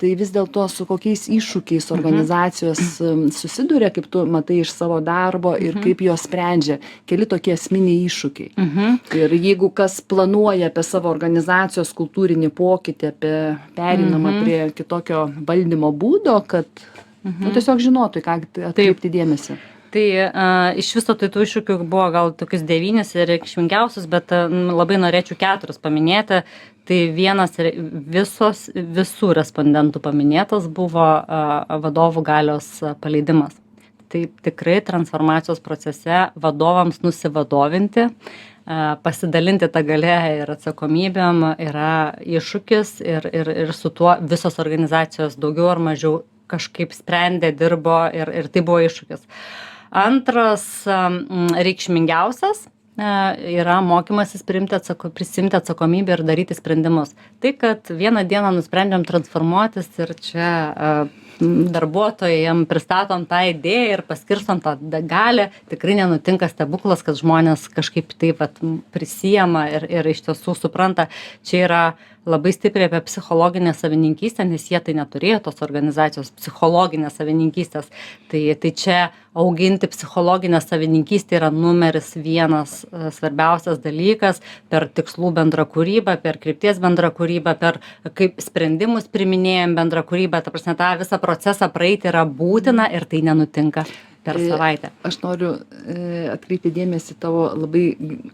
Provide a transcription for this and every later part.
tai vis dėlto su kokiais iššūkiais organizacijos susiduria, kaip tu matai iš savo darbo ir kaip jos sprendžia. Keli tokie esminiai iššūkiai. Ir jeigu kas planuoja apie savo organizacijos kultūrinį pokytį, apie pereinamą prie kitokio valdymo būdo, kad tiesiog žinotų, į ką atkreipti dėmesį. Tai iš viso tai tų iššūkių buvo gal tokius 9 ir reikšmingiausius, bet labai norėčiau 4 paminėti. Tai vienas visų respondentų paminėtas buvo vadovų galios paleidimas. Tai tikrai transformacijos procese vadovams nusivadovinti, pasidalinti tą galę ir atsakomybėm yra iššūkis ir su tuo visos organizacijos daugiau ar mažiau kažkaip sprendė, dirbo ir tai buvo iššūkis. Antras reikšmingiausias yra mokymasis prisimti atsakomybę ir daryti sprendimus. Tai, kad vieną dieną nusprendėm transformuotis ir čia darbuotojam pristatom tą idėją ir paskirstom tą galią, tikrai nenutinka stebuklas, kad žmonės kažkaip taip prisijama ir iš tiesų supranta, čia yra labai stipriai apie psichologinę savininkystę, nes jie tai neturėjo tos organizacijos psichologinės savininkystės. Tai čia auginti psichologinę savininkystę yra numeris 1 svarbiausias dalykas per tikslų bendrą kūrybą, per krypties bendrą kūrybą, per kaip sprendimus priiminėjam bendrą kūrybą. Ta prasme, tą visą procesą praeiti yra būtina ir tai nenutinka per savaitę. Aš noriu atkreipti dėmesį tavo labai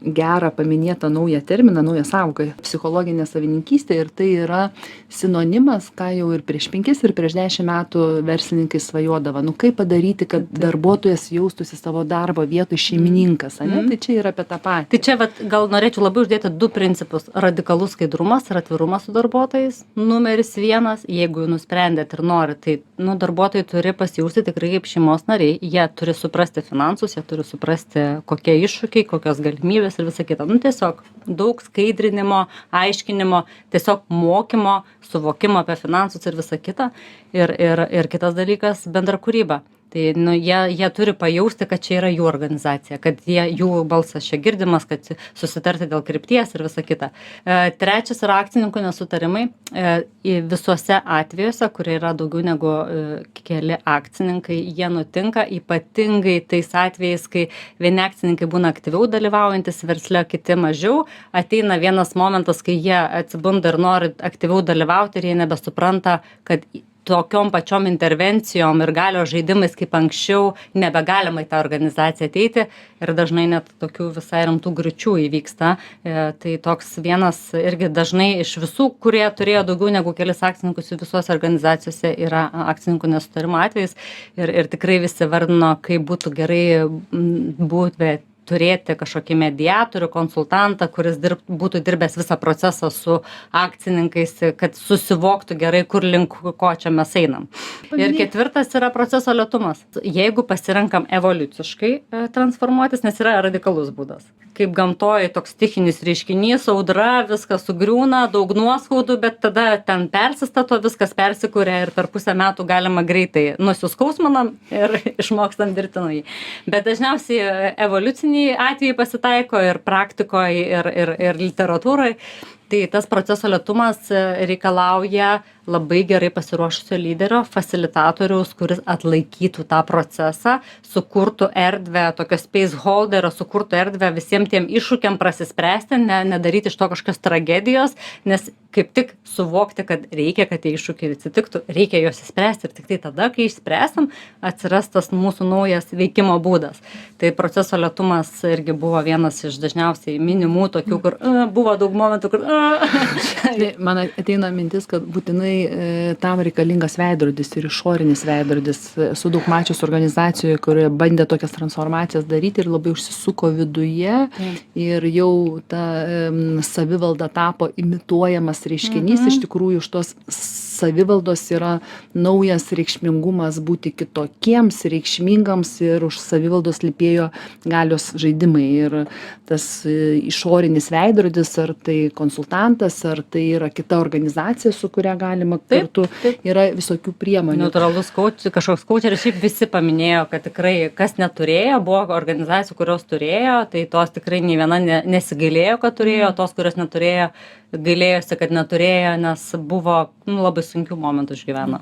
gerą paminėtą naują terminą, naują sąvoką - psichologinė savininkystė, ir tai yra sinonimas, ką jau ir prieš 5 ir prieš 10 metų verslininkai svajodavo. Kaip padaryti, kad darbuotojas jaustųsi savo darbo vietoj šeimininkas, ane? Tai čia yra apie tą patį. Tai čia gal norėčiau labai uždėti 2 principus. Radikalus skaidrumas ir atvirumas su darbuotojais. Numeris 1, jeigu nusprendėt ir norit, tai darbuotojai turi pasijausti tikrai kaip šeimos nariai. Jie turi suprasti finansus, jie turi suprasti, kokie iššūkiai, kokios galimybės ir visa kita. Tiesiog daug skaidrinimo, aiškinimo, tiesiog mokymo, suvokimo apie finansus ir visa kita. Ir kitas dalykas - bendra kūryba. Tai jie turi pajausti, kad čia yra jų organizacija, kad jų balsas čia girdimas, kad susitarti dėl krypties ir visa kita. Trečias yra akcininkų nesutarimai. Visuose atvejuose, kurie yra daugiau negu keli akcininkai, jie nutinka ypatingai tais atvejais, kai vieni akcininkai būna aktyviau dalyvaujantis versle, kiti mažiau. Ateina vienas momentas, kai jie atsibunda ir nori aktyviau dalyvauti ir jie nebesupranta, kad tokiom pačiom intervencijom ir galios žaidimais kaip anksčiau nebegalima į tą organizaciją ateiti ir dažnai net tokių visai rimtų griūčių įvyksta. Tai toks vienas irgi dažnai iš visų, kurie turėjo daugiau negu kelis akcininkus visose organizacijose, yra akcininkų nesutarimo atvejais ir tikrai visi vardino, kaip būtų gerai būti turėti kažkokį mediatorių, konsultantą, kuris būtų dirbęs visą procesą su akcininkais, kad susivoktų gerai, kur link ko čia mes einam. Ir 4 yra proceso lėtumas. Jeigu pasirenkam evoliuciškai transformuotis, nes yra radikalus būdas. Kaip gamtoje toks stichinis reiškinys, audra, viskas sugriūna, daug nuoskaudų, bet tada ten persistato, viskas persikūrė ir per pusę metų galima greitai nusiskausminam ir išmokstam dirbti nuo jį. Bet dažniausiai evoliuciniai atvejai pasitaiko ir praktikoje, ir literatūroje. Tai tas proceso lėtumas reikalauja labai gerai pasiruošusio lyderio, fasilitatoriaus, kuris atlaikytų tą procesą, sukurtų erdvę, tokio space holderio, sukurtų erdvę visiems tiem iššūkiam prasispręsti, nedaryti iš to kažkokios tragedijos, nes kaip tik suvokti, kad reikia, kad tie iššūkiai atsitiktų, reikia juos išspręsti ir tik tai tada, kai išspręsim, atsiras tas mūsų naujas veikimo būdas. Tai proceso lėtumas irgi buvo vienas iš dažniausiai minimų tokių, kur buvo daug momentų, kur Man ateina mintis, kad būtinai tam reikalingas veidrodis ir išorinis veidrodis. Esu daug mačius organizacijoje, kurie bandė tokias transformacijas daryti ir labai užsisuko viduje ir jau ta savivalda tapo imituojamas reiškinys. Iš tikrųjų, už tos savivaldos yra naujas reikšmingumas būti kitokiems, reikšmingams ir už savivaldos lypėjo galios žaidimai. Ir tas išorinis veidrodis, ar tai konsultavimas, konsultantas, ar tai yra kita organizacija, su kuria galima kartu, yra visokių priemonių. Natūralus kažkoks kaučeris, šiaip visi paminėjo, kad tikrai kas neturėjo, buvo organizacijų, kurios turėjo, tai tos tikrai nei viena nesigailėjo, kad turėjo, tos, kurios neturėjo, gailėjosi, kad neturėjo, nes buvo labai sunkių momentų išgyveno.